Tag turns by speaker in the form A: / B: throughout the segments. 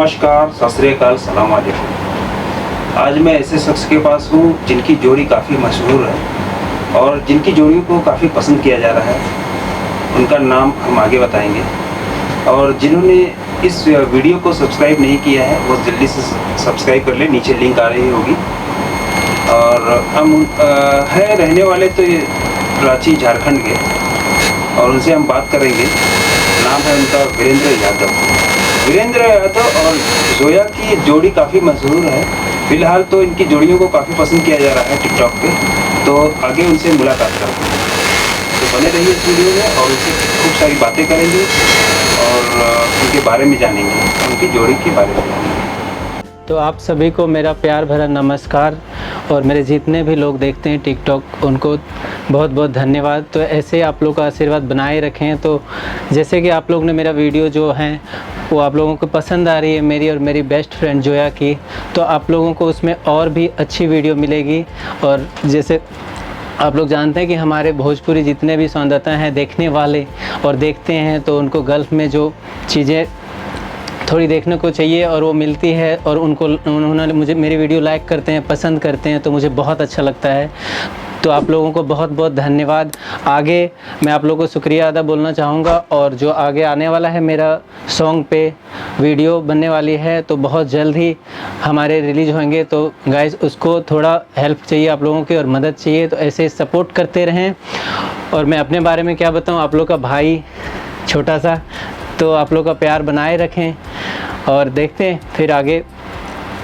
A: नमस्कार, सत श्री अकाल, सलाम वालेकुम। आज मैं ऐसे शख्स के पास हूँ जिनकी जोड़ी काफ़ी मशहूर है और जिनकी जोड़ियों को काफ़ी पसंद किया जा रहा है। उनका नाम हम आगे बताएंगे और जिन्होंने इस वीडियो को सब्सक्राइब नहीं किया है वो जल्दी से सब्सक्राइब कर ले, नीचे लिंक आ रही होगी। और हम है रहने वाले तो ये रांची झारखंड के और उनसे हम बात करेंगे। नाम है उनका वीरेंद्र यादव। वीरेंद्र यादव और जोया की जोड़ी काफ़ी मशहूर है। फिलहाल तो इनकी जोड़ियों को काफ़ी पसंद किया जा रहा है टिकटॉक पे। तो आगे उनसे मुलाकात करते हैं, तो बने रहिए इस वीडियो में और उनसे खूब सारी बातें करेंगे और उनके बारे में जानेंगे, उनकी जोड़ी के बारे में जानेंगे।
B: तो आप सभी को मेरा प्यार भरा नमस्कार और मेरे जितने भी लोग देखते हैं टिकटॉक उनको बहुत बहुत धन्यवाद। तो ऐसे आप लोग का आशीर्वाद बनाए रखें। तो जैसे कि आप लोग ने मेरा वीडियो जो है वो आप लोगों को पसंद आ रही है मेरी और मेरी बेस्ट फ्रेंड जोया की, तो आप लोगों को उसमें और भी अच्छी वीडियो मिलेगी। और जैसे आप लोग जानते हैं कि हमारे भोजपुरी जितने भी सौंदर्यता हैं देखने वाले और देखते हैं तो उनको गल्फ़ में जो चीज़ें थोड़ी देखने को चाहिए और वो मिलती है और उन्होंने मुझे मेरी वीडियो लाइक करते हैं, पसंद करते हैं, तो मुझे बहुत अच्छा लगता है। तो आप लोगों को बहुत बहुत धन्यवाद। आगे मैं आप लोगों को शुक्रिया अदा बोलना चाहूँगा और जो आगे आने वाला है मेरा सॉन्ग पे वीडियो बनने वाली है तो बहुत जल्द ही हमारे रिलीज़ होंगे। तो गाइस उसको थोड़ा हेल्प चाहिए आप लोगों की और मदद चाहिए, तो ऐसे सपोर्ट करते रहें। और मैं अपने बारे में क्या बताऊँ, आप लोग का भाई छोटा सा, तो आप लोग का प्यार बनाए रखें और देखते हैं फिर आगे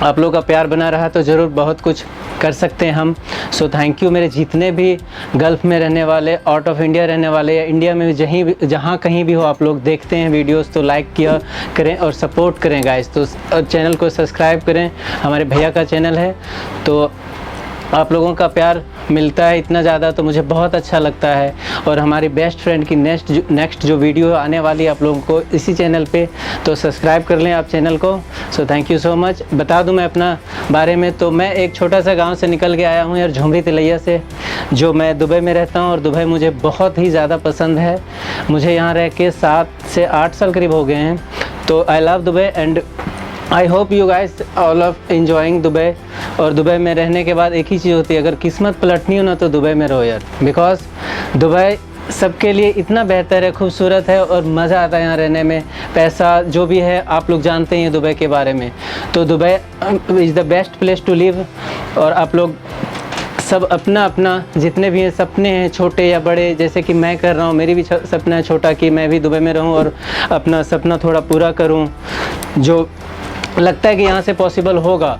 B: आप लोग का प्यार बना रहा तो ज़रूर बहुत कुछ कर सकते हैं हम। सो थैंक यू मेरे जितने भी गल्फ़ में रहने वाले, आउट ऑफ इंडिया रहने वाले या इंडिया में जहाँ कहीं भी हो आप लोग देखते हैं वीडियोस तो लाइक किया करें और सपोर्ट करें गाइस। तो चैनल को सब्सक्राइब करें, हमारे भैया का चैनल है। तो आप लोगों का प्यार मिलता है इतना ज़्यादा तो मुझे बहुत अच्छा लगता है। और हमारी बेस्ट फ्रेंड की नेक्स्ट जो वीडियो आने वाली है आप लोगों को इसी चैनल पे, तो सब्सक्राइब कर लें आप चैनल को। So thank you so much. बता दूं मैं अपना बारे में, तो मैं एक छोटा सा गांव से निकल के आया हूं यार, झुमरी तिलैया से, जो मैं दुबई में रहता हूं और दुबई मुझे बहुत ही ज़्यादा पसंद है। मुझे यहाँ रह के 7 से 8 साल करीब हो गए हैं। तो I love Dubai and I hope you guys all of enjoying Dubai. और दुबई में रहने के बाद एक ही चीज़ होती है, अगर किस्मत पलटनी हो ना तो दुबई में रहो यार, बिकॉज दुबई सबके लिए इतना बेहतर है, खूबसूरत है और मज़ा आता है यहाँ रहने में। पैसा जो भी है आप लोग जानते हैं दुबई के बारे में, तो Dubai is the best place to live. और आप लोग सब अपना अपना जितने भी हैं सपने हैं छोटे या बड़े, जैसे कि मैं कर रहा हूँ, मेरी भी सपना है छोटा कि मैं भी दुबई में रहूँ और अपना सपना थोड़ा पूरा करूँ। जो लगता है कि यहाँ से पॉसिबल होगा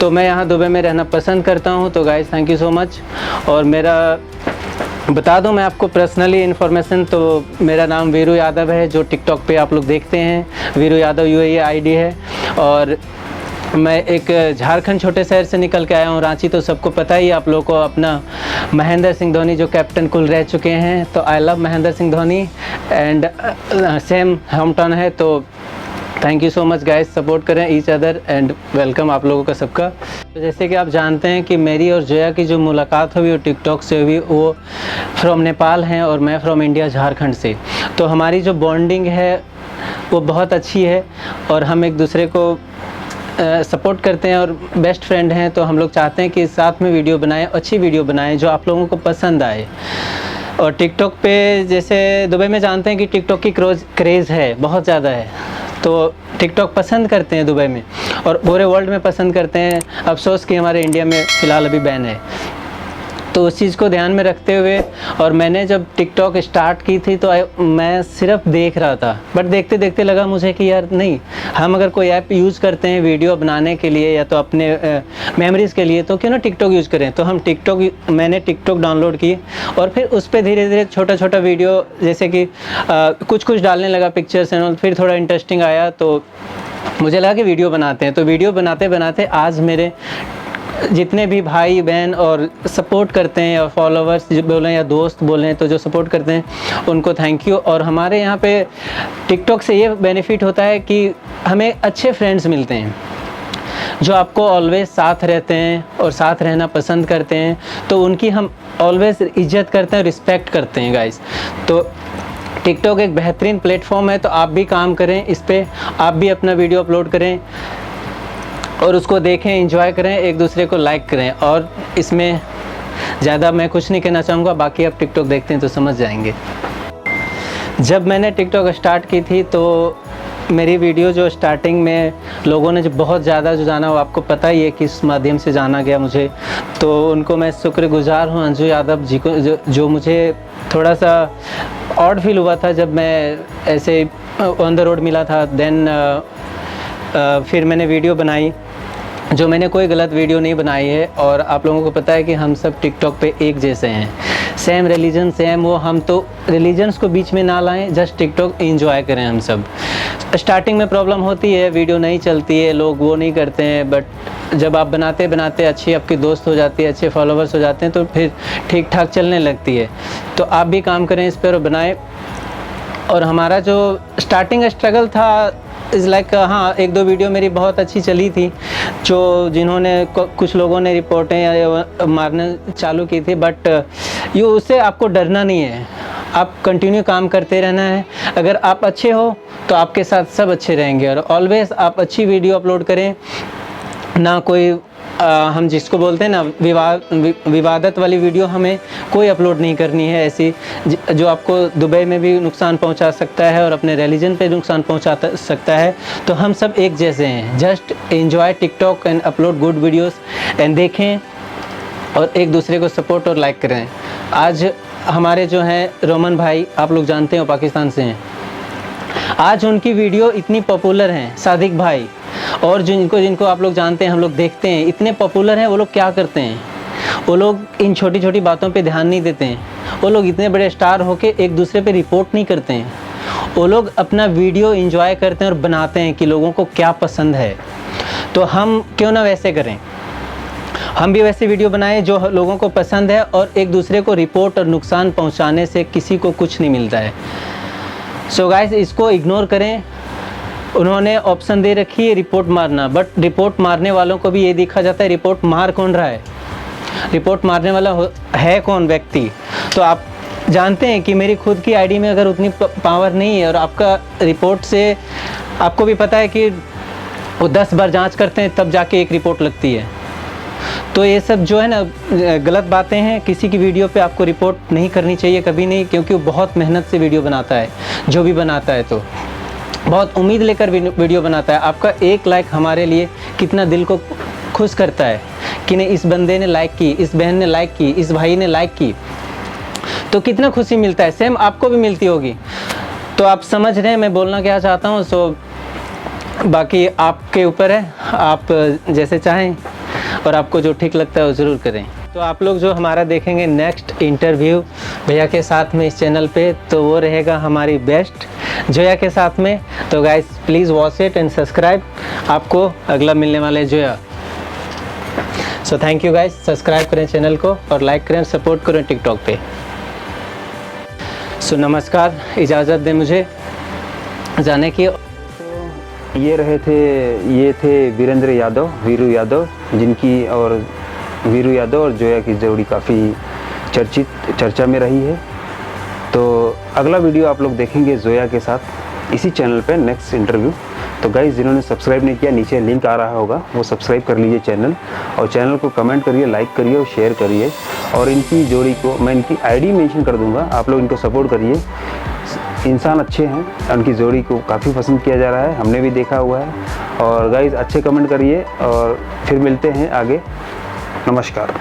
B: तो मैं यहाँ दुबई में रहना पसंद करता हूँ। तो guys thank you so much. और मेरा बता दूँ मैं आपको पर्सनली इन्फॉर्मेशन, तो मेरा नाम वीरू यादव है, जो टिकटॉक पे आप लोग देखते हैं। वीरू यादव UAE आईडी है। और मैं एक झारखंड छोटे शहर से निकल के आया हूँ, रांची तो सबको पता ही है आप लोगों को। अपना महेंद्र सिंह धोनी जो कैप्टन कुल रह चुके हैं, तो I love Mahendra Singh Dhoni and same home town है। तो thank you so much guys, support करें ईच अदर एंड वेलकम आप लोगों का सबका। तो जैसे कि आप जानते हैं कि मेरी और जोया की जो मुलाकात हुई वो टिकटॉक से हुई, वो फ्रॉम नेपाल हैं और मैं फ्रॉम इंडिया झारखंड से। तो हमारी जो बॉन्डिंग है वो बहुत अच्छी है और हम एक दूसरे को सपोर्ट करते हैं और बेस्ट फ्रेंड हैं। तो हम लोग चाहते हैं कि साथ में वीडियो बनाएं, अच्छी वीडियो बनाएं जो आप लोगों को पसंद आए। और टिकटॉक पे जैसे दुबई में जानते हैं कि टिकटॉक की क्रेज़ है, बहुत ज़्यादा है, तो टिकटॉक पसंद करते हैं दुबई में और पूरे वर्ल्ड में पसंद करते हैं। अफसोस कि हमारे इंडिया में फ़िलहाल अभी बैन है। तो उस चीज़ को ध्यान में रखते हुए, और मैंने जब टिकटॉक स्टार्ट की थी तो मैं सिर्फ देख रहा था, बट देखते देखते लगा मुझे कि यार नहीं, हम अगर कोई ऐप यूज़ करते हैं वीडियो बनाने के लिए या तो अपने मेमोरीज़ के लिए, तो क्यों ना टिकटॉक यूज़ करें। तो मैंने टिकटॉक डाउनलोड की और फिर उस पर धीरे धीरे छोटा छोटा वीडियो जैसे कि कुछ डालने लगा, पिक्चर्स एंड फिर थोड़ा इंटरेस्टिंग आया तो मुझे लगा कि वीडियो बनाते हैं। तो वीडियो बनाते बनाते आज मेरे जितने भी भाई बहन और सपोर्ट करते हैं और फॉलोवर्स बोलें या दोस्त बोलें, तो जो सपोर्ट करते हैं उनको थैंक यू। और हमारे यहाँ पे टिकटॉक से ये बेनिफिट होता है कि हमें अच्छे फ्रेंड्स मिलते हैं जो आपको ऑलवेज साथ रहते हैं और साथ रहना पसंद करते हैं, तो उनकी हम ऑलवेज इज्जत करते हैं, रिस्पेक्ट करते हैं गाइस। तो टिकटॉक एक बेहतरीन प्लेटफॉर्म है, तो आप भी काम करें इस पे, आप भी अपना वीडियो अपलोड करें और उसको देखें, एंजॉय करें, एक दूसरे को लाइक करें। और इसमें ज़्यादा मैं कुछ नहीं कहना चाहूँगा, बाकी आप टिकटॉक देखते हैं तो समझ जाएंगे। जब मैंने टिकटॉक स्टार्ट की थी तो मेरी वीडियो जो स्टार्टिंग में लोगों ने जो बहुत ज़्यादा जो जाना, वो आपको पता ही है किस माध्यम से जाना गया मुझे, तो उनको मैं शुक्रगुजार हूँ अंजू यादव जी को, जो मुझे थोड़ा सा ऑड फील हुआ था जब मैं ऐसे ऑन द रोड मिला था। देन फिर मैंने वीडियो बनाई, जो मैंने कोई गलत वीडियो नहीं बनाई है। और आप लोगों को पता है कि हम सब टिकटॉक पे एक जैसे हैं, सेम रिलीजन सेम वो, हम तो रिलीजन्स को बीच में ना लाएं, जस्ट टिकटॉक एंजॉय करें हम सब। स्टार्टिंग में प्रॉब्लम होती है, वीडियो नहीं चलती है, लोग वो नहीं करते हैं, बट जब आप बनाते बनाते अच्छी आपकी दोस्त हो जाती है, अच्छे फॉलोवर्स हो जाते हैं, तो फिर ठीक ठाक चलने लगती है। तो आप भी काम करें इस पर और बनाएं। और हमारा जो स्टार्टिंग स्ट्रगल था इज़ लाइक, हाँ एक दो वीडियो मेरी बहुत अच्छी चली थी, जो जिन्होंने कुछ लोगों ने रिपोर्टें मारने चालू की थी, बट ये उससे आपको डरना नहीं है, आप कंटिन्यू काम करते रहना है। अगर आप अच्छे हो तो आपके साथ सब अच्छे रहेंगे। और ऑलवेज़ आप अच्छी वीडियो अपलोड करें, ना कोई हम जिसको बोलते हैं ना विवादत वाली वीडियो हमें कोई अपलोड नहीं करनी है, ऐसी जो आपको दुबई में भी नुकसान पहुंचा सकता है और अपने रिलीजन पे नुकसान पहुंचा सकता है। तो हम सब एक जैसे हैं, just enjoy TikTok and upload good videos and देखें और एक दूसरे को सपोर्ट और लाइक करें। आज हमारे जो हैं रोमन भाई, आप लोग जानते हैं वो पाकिस्तान से हैं, आज उनकी वीडियो इतनी पॉपुलर हैं, सादिक भाई, और जिनको आप लोग जानते हैं, हम लोग देखते हैं, इतने पॉपुलर हैं। वो लोग क्या करते हैं, वो लोग इन छोटी छोटी बातों पे ध्यान नहीं देते हैं। वो लोग इतने बड़े स्टार होके एक दूसरे पे रिपोर्ट नहीं करते हैं, वो लोग अपना वीडियो एंजॉय करते हैं और बनाते हैं कि लोगों को क्या पसंद है। तो हम क्यों ना वैसे करें, हम भी वैसे वीडियो बनाएं जो लोगों को पसंद है, और एक दूसरे को रिपोर्ट और नुकसान पहुँचाने से किसी को कुछ नहीं मिलता है। सो गाइस, इसको इग्नोर करें। उन्होंने ऑप्शन दे रखी है रिपोर्ट मारना, बट रिपोर्ट मारने वालों को भी ये देखा जाता है रिपोर्ट मार कौन रहा है, रिपोर्ट मारने वाला है कौन व्यक्ति। तो आप जानते हैं कि मेरी खुद की आईडी में अगर उतनी पावर नहीं है, और आपका रिपोर्ट से आपको भी पता है कि वो 10 बार जांच करते हैं तब जाके एक रिपोर्ट लगती है। तो ये सब जो है ना गलत बातें हैं। किसी की वीडियो पे आपको रिपोर्ट नहीं करनी चाहिए, कभी नहीं, क्योंकि वो बहुत मेहनत से वीडियो बनाता है, जो भी बनाता है तो बहुत उम्मीद लेकर वीडियो बनाता है। आपका एक लाइक हमारे लिए कितना दिल को खुश करता है कि नहीं, इस बंदे ने लाइक की, इस बहन ने लाइक की, इस भाई ने लाइक की, तो कितना खुशी मिलता है। सेम आपको भी मिलती होगी। तो आप समझ रहे हैं मैं बोलना क्या चाहता हूँ। सो बाकी आपके ऊपर है, आप जैसे चाहें, और आपको जो ठीक लगता है वो ज़रूर करें। तो आप लोग जो हमारा देखेंगे नेक्स्ट इंटरव्यू भैया के साथ में इस चैनल पे, तो वो रहेगा हमारी बेस्ट जोया के साथ में। तो guys please watch it and subscribe, आपको अगला मिलने वाला है Zoya. So thank you guys, subscribe करें चैनल को और लाइक करें, सपोर्ट करें टिकटॉक पे। सो नमस्कार, इजाज़त दें मुझे जाने की।
A: ये थे वीरेंद्र यादव, वीरू यादव, जिनकी और वीरू यादव और जोया की जोड़ी काफ़ी चर्चा में रही है। तो अगला वीडियो आप लोग देखेंगे जोया के साथ इसी चैनल पे, नेक्स्ट इंटरव्यू। तो गाइस, जिन्होंने सब्सक्राइब नहीं किया, नीचे लिंक आ रहा होगा, वो सब्सक्राइब कर लीजिए चैनल, और चैनल को कमेंट करिए, लाइक करिए और शेयर करिए। और इनकी जोड़ी को मैं इनकी आईडी मेंशन कर दूंगा, आप लोग इनको सपोर्ट करिए। इंसान अच्छे हैं, उनकी जोड़ी को काफ़ी पसंद किया जा रहा है, हमने भी देखा हुआ है। और गाइस अच्छे कमेंट करिए, और फिर मिलते हैं आगे। नमस्कार।